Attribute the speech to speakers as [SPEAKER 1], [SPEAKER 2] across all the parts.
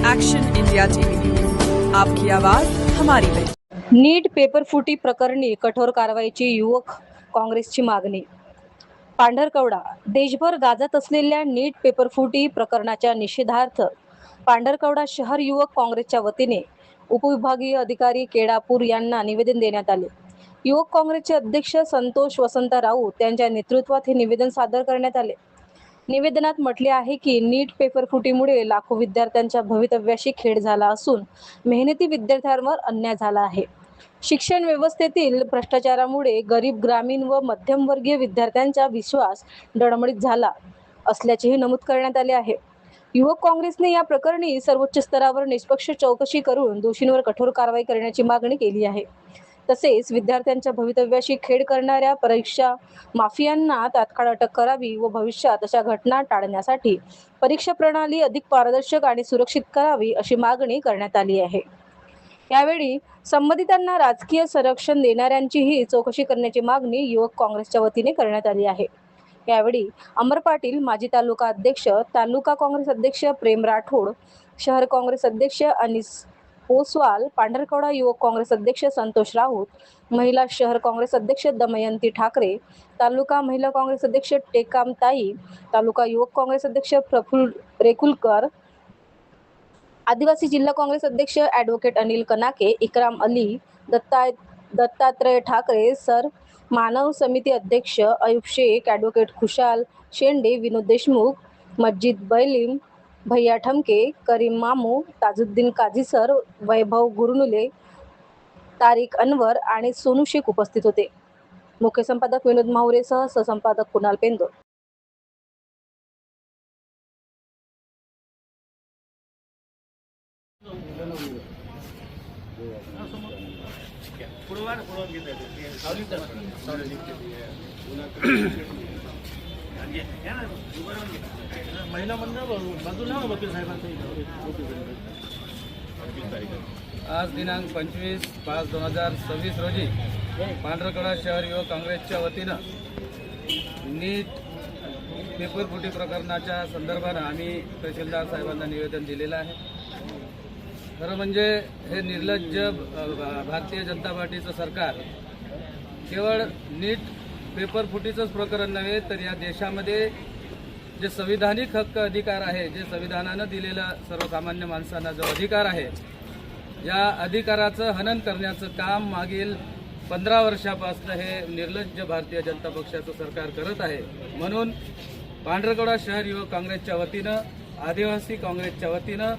[SPEAKER 1] Action India TV news, आपकी आवाज हमारी पहचान।
[SPEAKER 2] नीट पेपर फुटी प्रकरणी कठोर कारवाईची युवक काँग्रेसची मागणी। पांढरकवडा देशभर गाजत असलेल्या नीट पेपर फुटी प्रकरणाच्या निषेधार्थ पांढरकवडा शहर युवक काँग्रेसच्या वतीने उपविभागीय अधिकारी केडापूर यांना निवेदन देण्यात आले। युवक काँग्रेसचे अध्यक्ष संतोष वसंत राऊत यांच्या नेतृत्वात हे निवेदन सादर करण्यात आले। निवेदनात म्हटले आहे की नीट पेपर फुटीमुळे लाखो विद्यार्थ्यांच्या भवितव्याशी खेळ झाला असून मेहनती विद्यार्थ्यांवर अन्याय झाला आहे। शिक्षण व्यवस्थेतील भ्रष्टाचारामुळे गरीब, ग्रामीण व मध्यमवर्गीय विद्यार्थ्यांचा विश्वास डळमळीत झाला असल्याचेही नमूद करण्यात आले आहे। युवक काँग्रेसने या प्रकरणी सर्वोच्च स्तरावर निष्पक्ष चौकशी करून दोषींवर कठोर कारवाई करण्याची मागणी केली आहे। तसेच विद्यार्थ्यांच्या भवितव्याशी खेळ करणाऱ्या परीक्षा माफियांना तात्काळ अटक करावी व भविष्यात अशा घटना टाळण्यासाठी परीक्षा प्रणाली अधिक पारदर्शक आणि सुरक्षित करावी अशी मागणी करण्यात आली आहे। यावेळी संबंधितांना राजकीय संरक्षण देणाऱ्यांचीही चौकशी करण्याची मागणी युवक काँग्रेसच्या वतीने करण्यात आली आहे। यावेळी अमर पाटील, माजी तालुका अध्यक्ष, तालुका काँग्रेस अध्यक्ष प्रेम राठोड, शहर काँग्रेस अध्यक्ष अनिस ओसवाल, पांढरकवडा युवक काँग्रेस अध्यक्ष संतोष राऊत, महिला शहर काँग्रेस अध्यक्ष दमयंती ठाकरे, तालुका महिला काँग्रेस अध्यक्ष टेकाम ताई, तालुका युवक काँग्रेस अध्यक्ष प्रफुल्ल रेकुलकर, आदिवासी जिल्हा काँग्रेस अध्यक्ष ॲडव्होकेट अनिल कनाके, इकराम अली, दत्तात्रय ठाकरे सर, मानव समिती अध्यक्ष अयूब शेख, ॲडव्होकेट खुशाल शेंडे, विनोद देशमुख, मस्जिद बैलीम, भैया ठमके, करीम मामू, ताजुद्दीन काझी सर, वैभव गुरनुले, तारिक अनवर आणि सोनू शेख उपस्थित होते। मुख्य संपादक विनोद माहुरेसह सहसंपादक कुणाल पेंदोर।
[SPEAKER 3] महिला मंडळ बाजूला वकील साहेबांचं
[SPEAKER 4] आज दिनांक 25/5/2026 रोजी पांढरकवडा शहर युवक काँग्रेसच्या वतीनं नीट पेपर फुटी प्रकरणाच्या संदर्भानं आम्ही तहसीलदार साहेबांना निवेदन दिलेलं आहे। खरं म्हणजे हे निर्लज्ज भारतीय जनता पार्टीचं सरकार केवळ नीट पेपर फुटीचंच प्रकरण नव्हे तर या देशामध्ये जे संविधानिक हक्क अधिकार आहे, जे संविधानानं दिलेला सर्वसामान्य माणसांना जो अधिकार आहे, या अधिकाराचं हनन करण्याचं काम मागील 15 वर्षापासून हे निर्लज्ज भारतीय जनता पक्षाचं सरकार करत आहे। म्हणून पांढरकवडा शहर युवक काँग्रेसच्या वतीनं, आदिवासी काँग्रेसच्या वतीनं,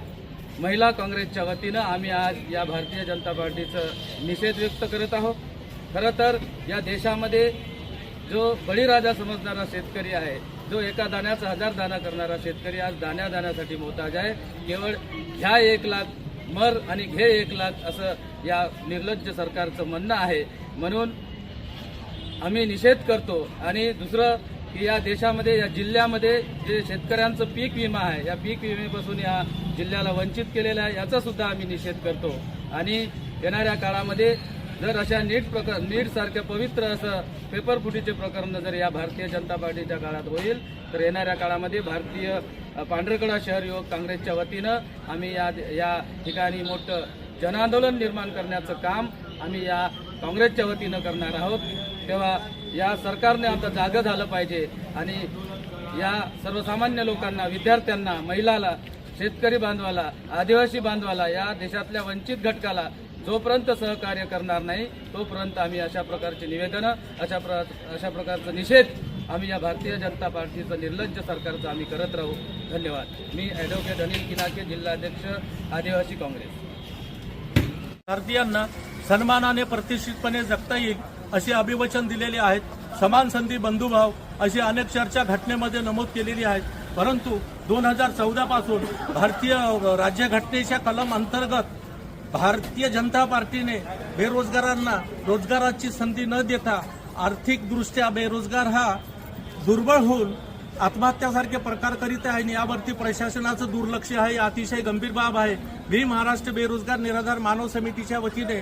[SPEAKER 4] महिला काँग्रेसच्या वतीनं आम्ही आज या भारतीय जनता पार्टीचं निषेध व्यक्त करत आहोत। खरं तर या देशामध्ये जो बळीराजा समजणारा शेतकरी आहे, जो एका दाण्याचा 1000 दाना करणारा शेतकरी आज दाण्यासाठी मोहताज आहे। केवळ घ्या 1 लाख मर आणि घे 1 लाख असं या निर्लज्ज सरकारचं म्हणणं आहे। म्हणून आम्ही निषेध करतो। आणि दुसरं की या देशामध्ये, या जिल्ह्यामध्ये जे शेतकऱ्यांचं पीक विमा आहे, या पीक विम्यापासून या जिल्ह्याला वंचित केलेलं आहे, याचा सुद्धा आम्ही निषेध करतो। आणि येणाऱ्या काळामध्ये जर अशा नीट सारख्या पवित्र असं पेपर फुटीचे प्रकरण जर या भारतीय जनता पार्टीच्या काळात होईल तर येणाऱ्या काळामध्ये पांढरकवडा शहर युवक काँग्रेसच्या वतीनं आम्ही या ठिकाणी मोठं जनआंदोलन निर्माण करण्याचं काम आम्ही या काँग्रेसच्या वतीनं करणार आहोत। तेव्हा या सरकारने आता जागं झालं पाहिजे आणि या सर्वसामान्य लोकांना, विद्यार्थ्यांना, महिलाला, शेतकरी बांधवाला, आदिवासी बांधवाला, या देशातल्या वंचित घटकाला जोपर्यंत सहकार्य करणार नाही तोपर्यंत आम्ही अशा प्रकारचे निवेदनं, अशा प्रकारचा निषेध आम्ही या भारतीय जनता पार्टीचं निर्लज्ज सरकारचं आम्ही करत राहू। धन्यवाद। मी ॲडव्होकेट अनिल किनाके, जिल्हाध्यक्ष, आदिवासी काँग्रेस।
[SPEAKER 3] भारतीयांना सन्मानाने, प्रतिष्ठितपणे जगता येईल असे अभिवचन दिलेले आहेत। समान संधी, बंधुभाव अशी अनेक चर्चा घटनेमध्ये नमूद केलेली आहेत। परंतु 2014 पासून भारतीय राज्यघटनेच्या कलम अंतर्गत भारतीय जनता पार्टीने बेरोजगारांना रोजगाराची संधी न देता आर्थिकदृष्ट्या बेरोजगार हा दुर्बळ होऊन आत्महत्यासारखे प्रकार करीत आहे आणि यावरती प्रशासनाचं दुर्लक्ष आहे। अतिशय गंभीर बाब आहे। मी महाराष्ट्र बेरोजगार निराधार मानव समितीच्या वतीने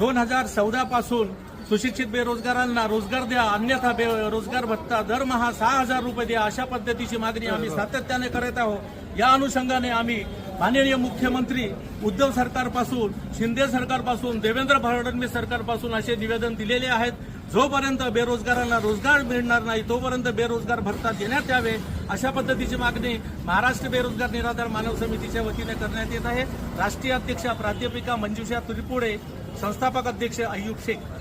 [SPEAKER 3] 2014 पासून सुशिक्षित बेरोजगारांना रोजगार द्या, अन्यथा बेरोजगार भत्ता दरमहा 6000 रुपये द्या, अशा पद्धतीची मागणी आम्ही सातत्याने करत आहोत। या अनुषंगाने आम्ही माननीय मुख्यमंत्री उद्धव सरकारपासून, शिंदे सरकारपासून, देवेंद्र फडणवीस सरकारपासून असे निवेदन दिलेले आहेत. जोपर्यंत बेरोजगारांना रोजगार मिळणार नाही तोपर्यंत बेरोजगार भरता देण्यात यावे अशा पद्धतीची मागणी महाराष्ट्र बेरोजगार निराधार मानव समितीच्या वतीने करण्यात येत आहे. राष्ट्रीय अध्यक्षा प्राध्यापिका मंजुषा त्रिपुरे, संस्थापक अध्यक्ष अय्यूब शेख.